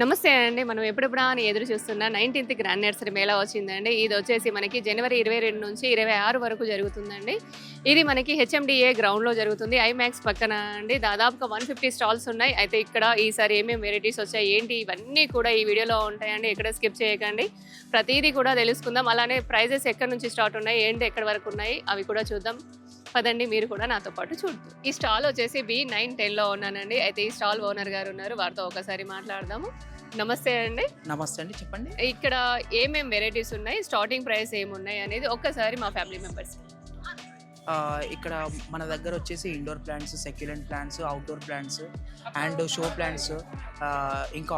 నమస్తే అండి. మనం ఎప్పుడెప్పుడా అని ఎదురు చూస్తున్న 19th గ్రాండ్ నర్సరీ మేళా వచ్చిందండి. ఇది వచ్చేసి మనకి జనవరి 22 నుంచి 26 వరకు జరుగుతుందండి. ఇది మనకి హెచ్ఎండిఏ గ్రౌండ్‌లో జరుగుతుంది. ఐమాక్స్ పక్కన అండి. దాదాపుగా 150 స్టాల్స్ ఉన్నాయి. అయితే ఇక్కడ ఈసారి ఏమేమి వెరైటీస్ వచ్చాయి, ఏంటి ఇవన్నీ కూడా ఈ వీడియోలో ఉంటాయండి. ఎక్కడ స్కిప్ చేయకండి. ప్రతీదీ కూడా తెలుసుకుందాం. అలానే ప్రైజెస్ ఎక్కడి నుంచి స్టార్ట్ ఉన్నాయి, ఏంటి ఎక్కడి వరకు ఉన్నాయి అవి కూడా చూద్దాం. పదండి మీరు కూడా నాతో పాటు చూద్దాం. ఈ స్టాల్ వచ్చేసి B910లో ఉన్నానండి. అయితే ఈ స్టాల్ ఓనర్ గారు ఉన్నారు. వారితో ఒకసారి మాట్లాడదాము. నమస్తే అండి. నమస్తే అండి, చెప్పండి. ఇక్కడ ఏమేం వెరైటీస్ ఉన్నాయి, స్టార్టింగ్ ప్రైస్ ఏమున్నాయి అనేది ఒక్కసారి మా ఫ్యామిలీ మెంబర్స్. ఇక్కడ మన దగ్గర వచ్చేసి indoor plants, succulent plants, outdoor plants and show plants, ఇంకా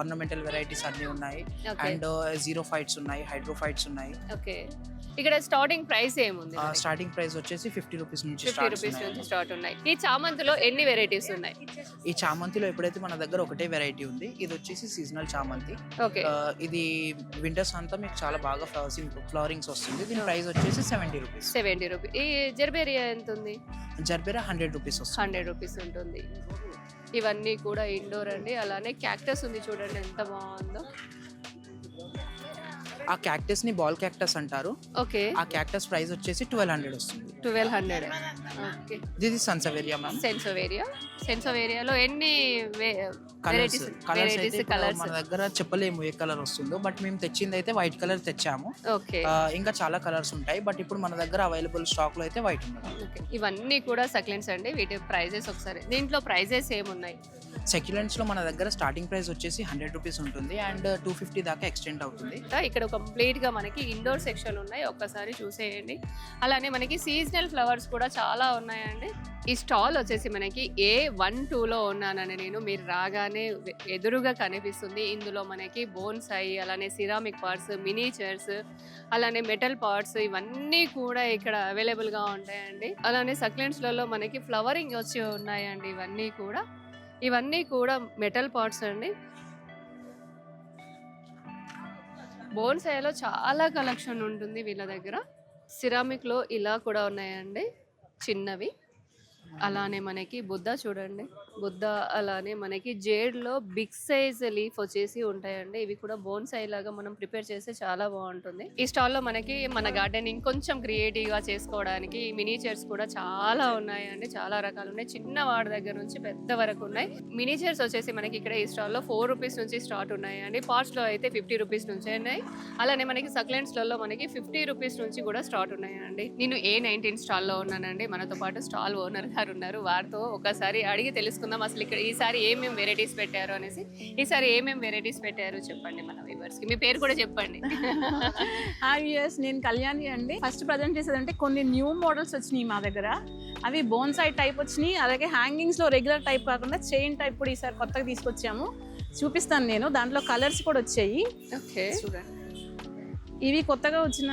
ఆర్నమెంటల్ వెరైటీస్ అన్నీ ఉన్నాయి. అండ్ జీరో ఫైట్స్ ఉన్నాయి, హైడ్రోఫైట్స్ ఉన్నాయి. ఓకే, ఇక్కడ స్టార్టింగ్ ప్రైస్ ఏముంది? స్టార్టింగ్ ప్రైస్ వచ్చేసి 50 రూపీస్ నుంచి 50 రూపీస్ నుంచి స్టార్ట్ ఉన్నాయి. ఈ చామంతిలో ఎన్ని వెరైటీస్ ఉన్నాయి? ఈ చామంతిలో ఎప్పుడైతే మన దగ్గర ఒకటే వెరైటీ ఉంది. ఇది వచ్చేసి సీజనల్ చామంతి. ఓకే, ఇది వింటర్స్ అంతా మీకు చాలా బాగా ఫ్లవరింగ్స్ వస్తుంది. దీని ప్రైస్ వచ్చేసి 70 రూపీస్. 70 రూపీస్. ఈ జర్బేరియా ఎంత ఉంది? జర్బేరా 100 రూపీస్ వస్తుంది. 100 రూపీస్ ఉంటుంది. ఇవన్నీ కూడా ఇండోర్ అండి. అలానే క్యాక్టస్ ఉంది, చూడండి ఎంత బాగుందో. ఆ క్యాక్టస్ ని బాల్ క్యాక్టస్ అంటారు. ఓకే, ఆ క్యాక్టస్ ప్రైస్ వచ్చేసి 1200 వస్తుంది. 1200. Okay, this is sansevieria ma'am. సెన్సోవేరియాలో ఎన్ని కలర్స్ కలర్స్ మన దగ్గర చెప్పలేము ఏ కలర్ వస్తుందో, బట్ మేము తెచ్చింది అయితే వైట్ కలర్ తెచ్చాము. ఓకే, ఇంకా చాలా కలర్స్ ఉంటాయి, బట్ ఇప్పుడు మన దగ్గర అవైలబుల్ స్టాక్ లో అయితే వైట్ ఉంది. ఇవన్నీ కూడా సక్లెంట్స్ అండి. వీటి ప్రైజెస్ ఒకసారి, దీంట్లో ప్రైజెస్ ఏమున్నాయి? సెక్యులెంట్స్ లో మన దగ్గర స్టార్టింగ్ ప్రైస్ వచ్చేసి 100 రూపీస్ ఉంటుంది అండ్ 250 దాకా ఎక్స్టెండ్ అవుతుంది. ఇక్కడ కంప్లీట్ గా మనకి ఇండోర్ సెక్షన్ ఉన్నాయి, ఒక్కసారి చూసేయండి. అలానే మనకి సీజనల్ ఫ్లవర్స్ కూడా చాలా ఉన్నాయండి. ఈ స్టాల్ వచ్చేసి మనకి A12లో ఉన్నానని నేను, మీరు రాగానే ఎదురుగా కనిపిస్తుంది. ఇందులో మనకి బోన్సాయి, అలానే సిరామిక్ పార్ట్స్, మినీచర్స్, అలానే మెటల్ పార్ట్స్ ఇవన్నీ కూడా ఇక్కడ అవైలబుల్గా ఉంటాయండి. అలానే సక్లెంట్స్లలో మనకి ఫ్లవరింగ్ వచ్చి ఉన్నాయండి. ఇవన్నీ కూడా మెటల్ పార్ట్స్ అండి. బోన్సాయిలో చాలా కలెక్షన్ ఉంటుంది వీళ్ళ దగ్గర. సిరామిక్లో ఇలా కూడా ఉన్నాయండి చిన్నవి. అలానే మనకి బుద్ధ చూడండి, బుద్ధ. అలానే మనకి జేడ్లో బిగ్ సైజ్ లీఫ్ వచ్చేసి ఉంటాయండి. ఇవి కూడా బోన్సాయి లాగా మనం ప్రిపేర్ చేస్తే చాలా బాగుంటుంది. ఈ స్టాల్లో మనకి మన గార్డెనింగ్ కొంచెం క్రియేటివ్గా చేసుకోవడానికి మినీచర్స్ కూడా చాలా ఉన్నాయండి. చాలా రకాలు ఉన్నాయి, చిన్న వాడి దగ్గర నుంచి పెద్ద వరకు ఉన్నాయి. మినీచర్స్ వచ్చేసి మనకి ఇక్కడ ఈ స్టాల్లో 4 రూపీస్ నుంచి స్టార్ట్ ఉన్నాయండి. పార్ట్స్లో అయితే 50 రూపీస్ నుంచి ఉన్నాయి. అలానే మనకి సక్లెంట్స్లలో మనకి 50 రూపీస్ నుంచి కూడా స్టార్ట్ ఉన్నాయండి. నేను A19 స్టాల్లో ఉన్నానండి. మనతో పాటు స్టాల్ ఓనర్ గారు ఉన్నారు. వారితో ఒకసారి అడిగి తెలుసుకుందాం అసలు ఇక్కడ ఈసారి ఏమేమి వెరైటీస్ పెట్టారు అనేసి. ఈసారి ఏమేమి వెరైటీస్ పెట్టారు చెప్పండి మన వ్యూవర్స్ కి. మీ పేరు కూడా చెప్పండి. హాయ్ వ్యూయర్స్, నేను కళ్యాణి అండి. ఫస్ట్ ప్రజెంట్ చేసేదంటే కొన్ని న్యూ మోడల్స్ వచ్చినాయి మా దగ్గర. అవి బోన్సాయి టైప్ వచ్చినాయి, అలాగే హ్యాంగింగ్స్ లో రెగ్యులర్ టైప్ కాకుండా చైన్ టైప్ కూడా ఈసారి కొత్తగా తీసుకొచ్చాము. చూపిస్తాను నేను. దాంట్లో కలర్స్ కూడా వచ్చాయి. ఓకే, చూడండి. ఇవి కొత్తగా వచ్చిన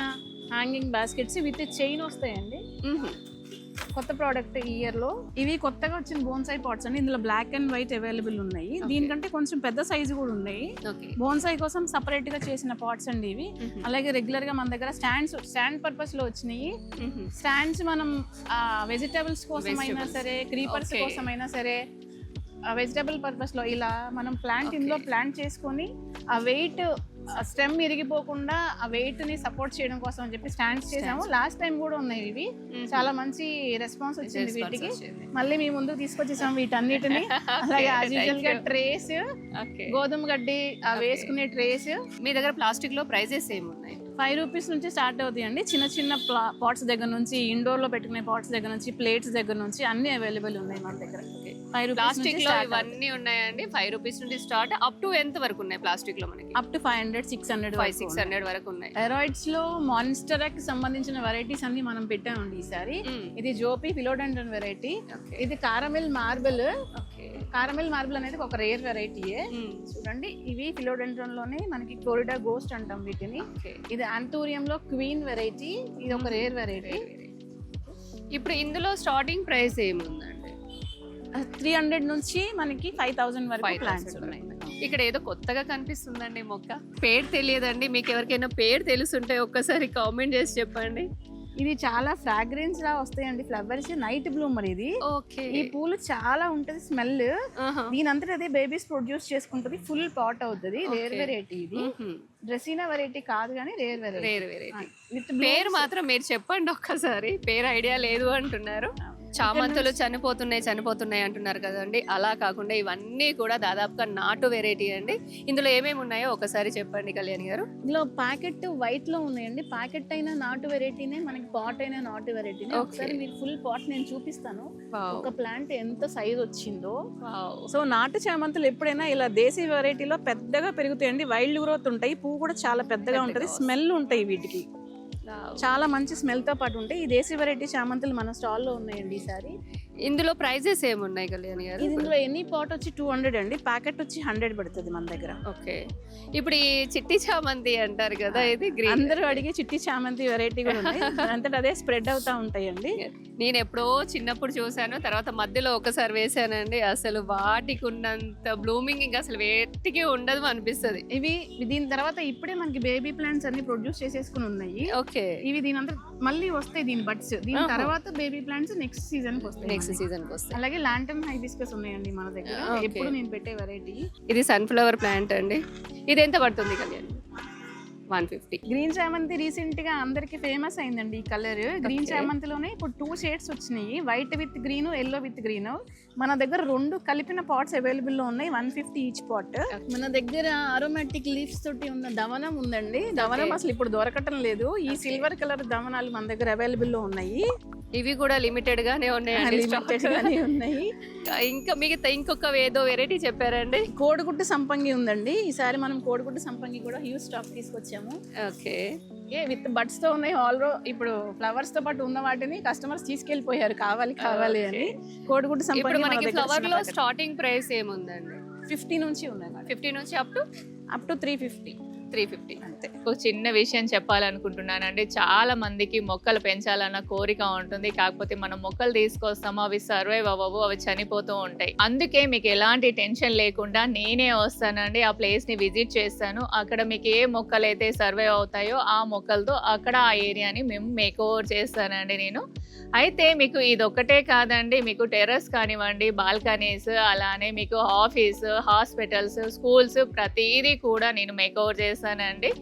హ్యాంగింగ్ బాస్కెట్స్ విత్ చైన్ వస్తాయండి. కొత్త ప్రోడక్ట్ ఈ ఇయర్ లో. ఇవి కొత్తగా వచ్చిన బోన్సాయి పాట్స్ అండి. ఇందులో బ్లాక్ అండ్ వైట్ అవైలబుల్ ఉన్నాయి. దీనికంటే కొంచెం పెద్ద సైజు కూడా ఉన్నాయి. బోన్సాయి కోసం సపరేట్ గా చేసిన పాట్స్ అండి ఇవి. అలాగే రెగ్యులర్ గా మన దగ్గర స్టాండ్ పర్పస్ లో వచ్చినాయి. స్టాండ్స్ మనం వెజిటబుల్స్ కోసం అయినా సరే, క్రీపర్స్ కోసం అయినా సరే, వెజిటబుల్ పర్పస్ లో ఇలా మనం ఇందులో ప్లాంట్ చేసుకొని ఆ వెయిట్ స్టెమ్ ఇరిగిపోకుండా ఆ వెయిట్ ని సపోర్ట్ చేయడం కోసం అని చెప్పి స్టాండ్స్ చేసాము. లాస్ట్ టైం కూడా ఉన్నాయి ఇవి. చాలా మంచి రెస్పాన్స్ వచ్చింది వీటికి. మళ్ళీ మీ ముందుకు తీసుకొచ్చేసాము వీటన్నిటిని. అలాగే యాజ్ యూజువల్ గా ట్రేస్, గోధుమ గడ్డి వేసుకునే ట్రేస్. మీ దగ్గర ప్లాస్టిక్ లో ప్రైజెస్ ఏమున్నాయి? 5 రూపీస్ నుంచి స్టార్ట్ అవుతాయి అండి. చిన్న చిన్న పాట్స్ దగ్గర నుంచి, ఇండోర్ లో పెట్టుకునే పాట్స్ దగ్గర నుంచి, ప్లేట్స్ దగ్గర నుంచి అన్ని అవైలబుల్ ఉన్నాయి మన దగ్గర. ప్లాస్టిక్ లో ఇవన్నీ ఉన్నాయండి. 5 రూపీస్ నుంచి స్టార్ట్ అప్ టు ఎంత వరకు ఉన్నాయి ప్లాస్టిక్ లో? మనకి అప్ టు 500, 600 వరకు ఉన్నాయి. ఎరాయిడ్స్ లో మాన్స్టెరాక్ సంబంధించిన వెరైటీస్ అన్ని మనం పెట్టామండి ఈసారి. ఇది జోపి ఫిలోడెండ్రన్ వెరైటీ. ఇది కారమెల్ మార్బుల్. కారమెల్ మార్బుల్ అనేది ఒక రేర్ వెరైటీయే. చూడండి, ఇవి ఫిలోడెండ్రన్ లోనే మనకి ఫ్లోరిడా గోస్ట్ అంటాం వీటిని. ఇది ఆంథూరియం లో క్వీన్ వెరైటీ. ఇది ఒక రేర్ వెరైటీ. ఇప్పుడు ఇందులో స్టార్టింగ్ ప్రైస్ ఏముందండి? 300 నుంచి మనకి 5000 వరకు ప్లాంట్స్ ఉన్నాయి. ఇక్కడ ఏదో కొత్తగా కనిపిస్తుందండి మొక్క. పేరు తెలియదండి. మీకు ఎవరికైనా పేరు తెలుసుంటే ఒక్కసారి కామెంట్ చేసి చెప్పండి. ఇది చాలా ఫ్రాగ్రెన్స్ లా వస్తాయండి ఫ్లవర్స్. నైట్ బ్లూమర్ ఇది. ఓకే. ఈ పూలు చాలా ఉంటది స్మెల్. దీని అంతటా అదే బేబీస్ ప్రొడ్యూస్ చేసుకుంటది. ఫుల్ పాట్ అవుతుంది. రేర్ వెరైటీ ఇది. డ్రెసినా వెరైటీ కాదు కానీ రేర్ వెరైటీ. Rare variety. పేరు మాత్రం మీరు చెప్పండి ఒక్కసారి. పేరు ఐడియా లేదు అంటున్నారు. చామంతులు చనిపోతున్నాయి అంటున్నారు కదండి. అలా కాకుండా ఇవన్నీ కూడా దాదాపుగా నాటు వెరైటీ అండి. ఇందులో ఏమేమి ఉన్నాయో ఒకసారి చెప్పండి కళ్యాణి గారు. ఇందులో ప్యాకెట్ వైట్ లో ఉన్నాయండి. ప్యాకెట్ అయినా నాటు వెరైటీనే, మనకి పాట్ అయినా నాటు వెరైటీనే. ఒకసారి మీకు ఫుల్ పాట్ నేను చూపిస్తాను. ఒక ప్లాంట్ ఎంత సైజ్ వచ్చిందో. సో నాటు చామంతులు ఎప్పుడైనా ఇలా దేశీ వెరైటీలో పెద్దగా పెరుగుతాయండి. వైల్డ్ గ్రోత్ ఉంటాయి. పువ్వు కూడా చాలా పెద్దగా ఉంటది. స్మెల్ ఉంటాయి వీటికి. చాలా మంచి స్మెల్ తో పాటు ఉంటాయి. ఈ దేశీ వెరైటీ చామంతులు మన స్టాల్ లో ఉన్నాయండి ఈసారి. ఇందులో ప్రైజెస్ ఏమున్నాయి కళ్యాణి గారు? ఇందులో ఎనీ పాట్ వచ్చి 200 అండి. ప్యాకెట్ వచ్చి 100 పడుతుంది మన దగ్గర. ఓకే. ఇప్పుడు ఈ చిట్టి చామంతి అంటారు కదా, ఇది గ్రీన్. అందరూ అడిగే చిట్టి చామంతి వెరైటీ కూడా ఉన్నాయి. అంతటా అదే స్ప్రెడ్ అవుతా ఉంటాయండి. నేను ఎప్పుడో చిన్నప్పుడు చూసాను, తర్వాత మధ్యలో ఒకసారి వేసానండి. అసలు వాటికి ఉన్నంత బ్లూమింగ్ ఇంకా అసలు వేటికి ఉండదు అనిపిస్తుంది. ఇవి దీని తర్వాత ఇప్పుడే మనకి బేబీ ప్లాంట్స్ అన్ని ప్రొడ్యూస్ చేసేసుకుని ఉన్నాయి. ఓకే. ఇవి దీని అంతా మళ్ళీ వస్తాయి దీని బడ్స్. దీని తర్వాత బేబీ ప్లాంట్స్ నెక్స్ట్ సీజన్ కి వస్తాయి. నెక్స్ట్ సీజన్ కి వస్తాయి. అలాగే లాంటన్ హైబిస్కస్ ఉన్నాయండి మన దగ్గర. ఎప్పుడు నేను పెట్టే వెరైటీ. ఇది సన్ఫ్లవర్ ప్లాంట్ అండి. ఇది ఎంత పడుతుంది కళ్యాణ్? 150. గ్రీన్ చామంతి రీసెంట్ గా అందరికి ఫేమస్ అయిందండి ఈ కలర్. గ్రీన్ చామంతిలోనే ఇప్పుడు 2 షేడ్స్ వచ్చినాయి. White with green, yellow with green. మన దగ్గర 2 కలిపిన పాట్స్ అవైలబుల్ లో ఉన్నాయి. 150 ఈచ్ పాట్. మన దగ్గర అరోమాటిక్ లీవ్స్ తోటి ఉన్న దవనం ఉందండి. దవనం అసలు ఇప్పుడు దొరకటం లేదు. ఈ సిల్వర్ కలర్ దవనాలు మన దగ్గర అవైలబుల్ లో ఉన్నాయి. ఇవి కూడా లిమిటెడ్ గానే ఉన్నాయి. ఇంకా మిగతా ఇంకొక ఏదో వెరైటీ చెప్పారండి. కోడిగుడ్డు సంపంగి ఉందండి. ఈసారి మనం కోడిగుడ్డు సంపంగి కూడా హ్యూజ్ స్టాక్ తీసుకొచ్చాము. ఓకే. విత్ బడ్స్ తో ఉన్నాయి. ఇప్పుడు ఫ్లవర్స్ తో పాటు ఉన్న వాటిని కస్టమర్స్ తీసుకెళ్లిపోయారు కావాలి అని. కోడిగుడ్డు సంపంగి మనకి ఫ్లవర్ లో స్టార్టింగ్ ప్రైస్ ఏముందండి? 50 నుంచి ఉన్నాయి. 50 నుంచి అప్ టు 350. అంతే. ఒక చిన్న విషయం చెప్పాలనుకుంటున్నానండి. చాలా మందికి మొక్కలు పెంచాలన్న కోరిక ఉంటుంది. కాకపోతే మనం మొక్కలు తీసుకొస్తాము, అవి సర్వైవ్ అవ్వవు, అవి చనిపోతూ ఉంటాయి. అందుకే మీకు ఎలాంటి టెన్షన్ లేకుండా నేనే వస్తానండి. ఆ ప్లేస్ ని విజిట్ చేస్తాను. అక్కడ మీకు ఏ మొక్కలు అయితే సర్వైవ్ అవుతాయో ఆ మొక్కలతో అక్కడ ఆ ఏరియాని మేము మేక్ ఓవర్ చేస్తానండి నేను. అయితే మీకు ఇదొక్కటే కాదండి, మీకు టెర్రస్ కానివ్వండి, బాల్కనీస్, అలానే మీకు ఆఫీస్, హాస్పిటల్స్, స్కూల్స్ ప్రతిదీ కూడా నేను మేక్ ఓవర్ చేస్తానండి.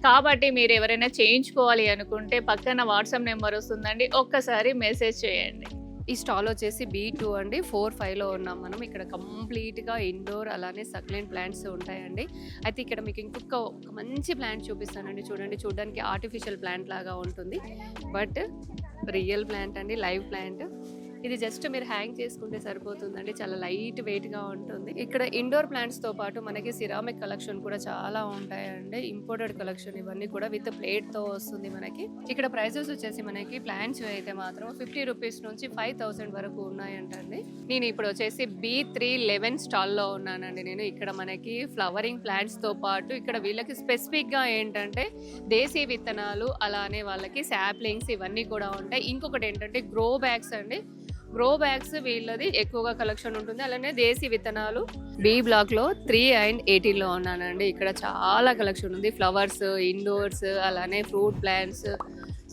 కాబట్టి మీరు ఎవరైనా చేయించుకోవాలి అనుకుంటే పక్కన వాట్సాప్ నెంబర్ వస్తుందండి, ఒక్కసారి మెసేజ్ చేయండి. ఈ స్టాల్ వచ్చేసి B2 అండి. 4-5లో ఉన్నాం మనం. ఇక్కడ కంప్లీట్గా ఇండోర్ అలానే సక్లెంట్ ప్లాంట్స్ ఉంటాయండి. అయితే ఇక్కడ మీకు ఇంకొక మంచి ప్లాంట్ చూపిస్తానండి. చూడడానికి ఆర్టిఫిషియల్ ప్లాంట్ లాగా ఉంటుంది, బట్ రియల్ ప్లాంట్ అండి, లైవ్ ప్లాంట్. ఇది జస్ట్ మీరు హ్యాంగ్ చేసుకుంటే సరిపోతుందండి. చాలా లైట్ వెయిట్గా ఉంటుంది. ఇక్కడ ఇండోర్ ప్లాంట్స్తో పాటు మనకి సిరామిక్ కలెక్షన్ కూడా చాలా ఉంటాయండి. ఇంపోర్టెడ్ కలెక్షన్ ఇవన్నీ కూడా విత్ ప్లేట్తో వస్తుంది మనకి. ఇక్కడ ప్రైజెస్ వచ్చేసి మనకి ప్లాంట్స్ అయితే మాత్రం 50 రూపీస్ నుంచి 5000 వరకు ఉన్నాయంటండి. నేను ఇప్పుడు వచ్చేసి B311 స్టాల్లో ఉన్నానండి. నేను ఇక్కడ మనకి ఫ్లవరింగ్ ప్లాంట్స్తో పాటు ఇక్కడ వీళ్ళకి స్పెసిఫిక్గా ఏంటంటే దేశీ విత్తనాలు, అలానే వాళ్ళకి శాప్లింగ్స్ ఇవన్నీ కూడా ఉంటాయి. ఇంకొకటి ఏంటంటే గ్రో బ్యాగ్స్ అండి. గ్రో బ్యాగ్స్ వీళ్ళది ఎక్కువగా కలెక్షన్ ఉంటుంది. అలానే దేశీ విత్తనాలు B బ్లాక్లో 3 and 18లో ఉన్నానండి. ఇక్కడ చాలా కలెక్షన్ ఉంది. ఫ్లవర్స్, ఇండోర్స్, అలానే ఫ్రూట్ ప్లాంట్స్,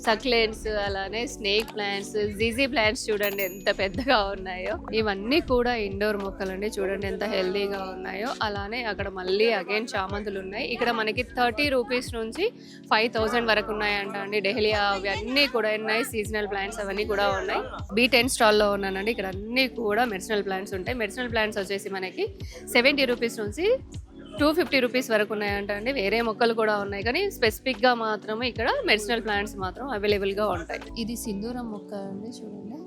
సక్లెంట్స్, అలానే స్నేక్ ప్లాంట్స్, జిజీ ప్లాంట్స్ చూడండి ఎంత పెద్దగా ఉన్నాయో. ఇవన్నీ కూడా ఇండోర్ మొక్కలండి. చూడండి ఎంత హెల్దీగా ఉన్నాయో. అలానే అక్కడ మళ్ళీ అగైన్ చామంతులు ఉన్నాయి. ఇక్కడ మనకి 30 రూపీస్ నుంచి 5000 వరకు ఉన్నాయంట అండి. డెహలియా అవన్నీ కూడా ఉన్నాయి. సీజనల్ ప్లాంట్స్ అవన్నీ కూడా ఉన్నాయి. B10 స్టాల్లో ఉన్నానండి. ఇక్కడ అన్నీ కూడా మెడిసినల్ ప్లాంట్స్ ఉంటాయి. మెడిసినల్ ప్లాంట్స్ వచ్చేసి మనకి 70 రూపీస్ నుంచి 250 రూపీస్ వరకు ఉన్నాయంట అండి. వేరే మొక్కలు కూడా ఉన్నాయి, కానీ స్పెసిఫిక్గా మాత్రమే ఇక్కడ మెడిసినల్ ప్లాంట్స్ మాత్రం అవైలబుల్గా ఉంటాయి. ఇది సింధూరం మొక్క అండి. చూడండి,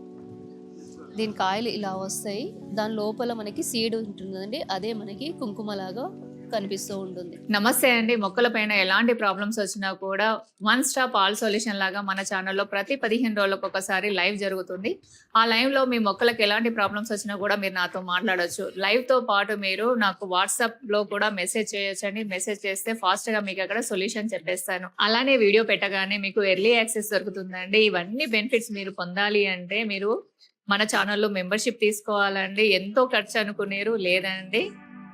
దీని కాయలు ఇలా వస్తాయి. దాని లోపల మనకి సీడ్ ఉంటుందండి. అదే మనకి కుంకుమలాగా కనిపిస్తూ ఉంటుంది. నమస్తే అండి. మొక్కల పైన ఎలాంటి ప్రాబ్లమ్స్ వచ్చినా కూడా వన్ స్టాప్ ఆల్ సొల్యూషన్ లాగా మన ఛానల్లో ప్రతి 15 రోజులకు ఒకసారి లైవ్ జరుగుతుంది. ఆ లైవ్ లో మీ మొక్కలకు ఎలాంటి ప్రాబ్లమ్స్ వచ్చినా కూడా మీరు నాతో మాట్లాడొచ్చు. లైవ్ తో పాటు మీరు నాకు వాట్సాప్ లో కూడా మెసేజ్ చేయొచ్చండి. మెసేజ్ చేస్తే ఫాస్ట్ గా మీకు అక్కడ సొల్యూషన్ చెప్పేస్తాను. అలానే వీడియో పెట్టగానే మీకు ఎర్లీ యాక్సెస్ దొరుకుతుందండి. ఇవన్నీ బెనిఫిట్స్ మీరు పొందాలి అంటే మీరు మన ఛానల్లో మెంబర్షిప్ తీసుకోవాలండి. ఎంతో ఖర్చు అనుకునేరు లేదండి.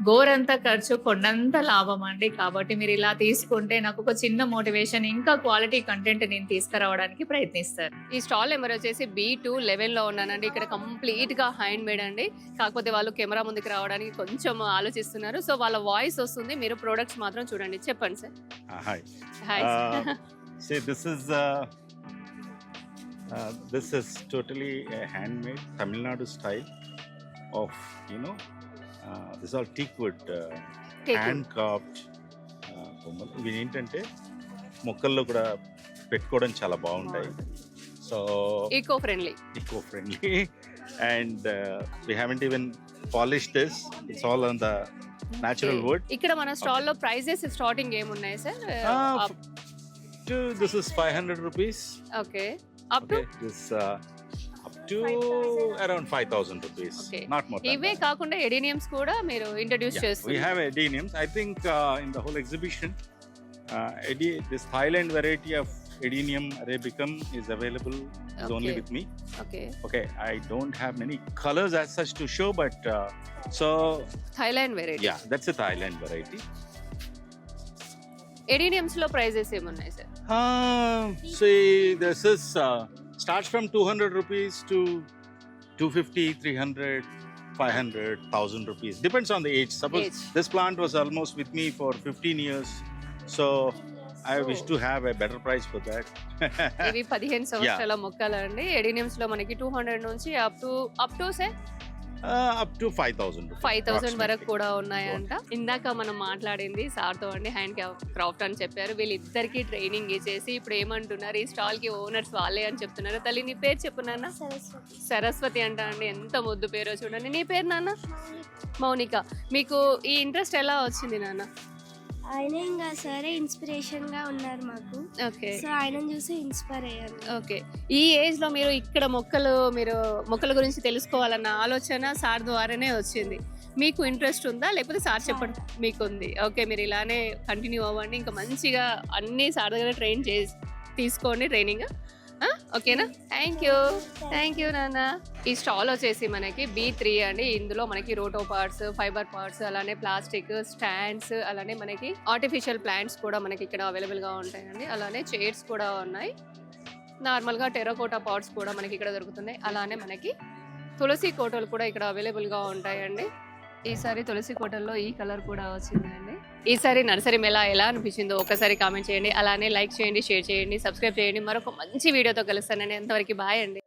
గోరంత ఖర్చు కొండంత లాభం అండి. కాబట్టి మీరు ఇలా తీసుకుంటే నాకు ఒక చిన్న మోటివేషన్, ఇంకా క్వాలిటీ కంటెంట్ నేను తీసుకురావడానికి ప్రయత్నిస్తారు. ఈ స్టాల్ నెంబర్ వచ్చేసి B211 లో ఉన్నానండి. ఇక్కడ కంప్లీట్ గా హ్యాండ్ మేడ్ అండి. కాకపోతే వాళ్ళు కెమెరా ముందుకు రావడానికి కొంచెం ఆలోచిస్తున్నారు. సో వాళ్ళ వాయిస్ వస్తుంది, మీరు ప్రొడక్ట్స్ మాత్రం చూడండి. చెప్పండి sir. Hi. Hi. See, this is totally a handmade Tamil Nadu style of, this is all teak wood, hand carved. ఇవి ఏంటంటే మొక్కల్లో కూడా పెట్టుకోవడం చాలా బాగుంటాయి. So eco friendly. eco friendly and we haven't even polished this. It's all on the natural wood. ఇక్కడ మన stall లో ప్రైజెస్ స్టార్టింగ్ ఏమున్నాయి sir? This is 500 rupees. Okay. Up to Okay, this up to around 5,000 rupees. Okay. Not more than ఇవే that. కాకుండా adeniums కూడా మీరు introduce Yeah, we చేస్తున్నారు. have adeniums. I think in the whole exhibition, this Thailand variety of Adenium arabicum is available. Is only Okay. with me. Okay. Okay, I don't have many colors as such to show, but so Thailand variety. yeah, that's a Thailand variety. Adeniums లో prices ఏమున్నాయి sir? See, this is starts from 200 rupees to 250, 300, 500, 1,000 rupees. Depends on the age. Suppose Age. this plant was almost with me for 15 years, so I wish to have a better price for that. ఇవి 15 సంవత్సరాల మొక్కలు అండి. Adeniums లో మనకి 200 నుంచి up to say Up to 5,000 rupees. 5,000 వరకు approximately. కూడా ఉన్నాయంట. ఇందాక మనం మాట్లాడింది సార్తో అండి, హ్యాండ్ క్రాఫ్ట్ అని చెప్పారు. వీళ్ళిద్దరికి ట్రైనింగ్ ఇచ్చేసి ఇప్పుడు ఏమంటున్నారు, ఈ స్టాల్ కి ఓనర్స్ వాళ్ళే అని చెప్తున్నారు. తల్లి నీ పేరు చెప్పు నాన్న. సరస్వతి అంట అండి, ఎంత ముద్దు పేరో చూడండి. నీ పేరు నాన్న? మౌనిక. మీకు ఈ ఇంట్రెస్ట్ ఎలా వచ్చింది నాన్న? ఆయన ఇంకా సరే ఇన్స్పిరేషన్ గా ఉన్నారు మాకు. ఓకే. సో ఆయనను చూసి ఇన్స్పైర్ అయ్యాను. ఓకే. ఈ ఏజ్ లో మీరు ఇక్కడ మొక్కల గురించి తెలుసుకోవాలన్న ఆలోచన సార్ ద్వారానే వచ్చింది. మీకు ఇంట్రెస్ట్ ఉందా లేకపోతే సార్ చెప్పడం మీకు ఉంది? ఓకే, మీరు ఇలానే కంటిన్యూ అవ్వండి. ఇంకా మంచిగా అన్ని సార్ దగ్గర తీసుకోండి ట్రైనింగ్. ఓకేనా? థ్యాంక్ యూ నాన్న. ఈ స్టాల్ వచ్చేసి మనకి B3 అండి. ఇందులో మనకి రోటో పార్ట్స్, ఫైబర్ పార్ట్స్, అలానే ప్లాస్టిక్ స్టాండ్స్, అలానే మనకి ఆర్టిఫిషియల్ ప్లాంట్స్ కూడా మనకి ఇక్కడ అవైలబుల్ గా ఉంటాయండి. అలానే చైర్స్ కూడా ఉన్నాయి. నార్మల్ గా టెర్రకోటా పాట్స్ కూడా మనకి ఇక్కడ దొరుకుతున్నాయి. అలానే మనకి తులసి కోటలు కూడా ఇక్కడ అవైలబుల్ గా ఉంటాయండి. ఈసారి తులసి కోటల్లో ఈ కలర్ కూడా వచ్చిందండి. ఈసారి నర్సరీ మేళా ఎలా అనిపించిందో ఒకసారి కామెంట్ చేయండి. అలానే లైక్ చేయండి, షేర్ చేయండి, సబ్స్క్రైబ్ చేయండి. మరొక మంచి వీడియోతో కలుస్తానండి. అంతవరకు బాయ్ అండి.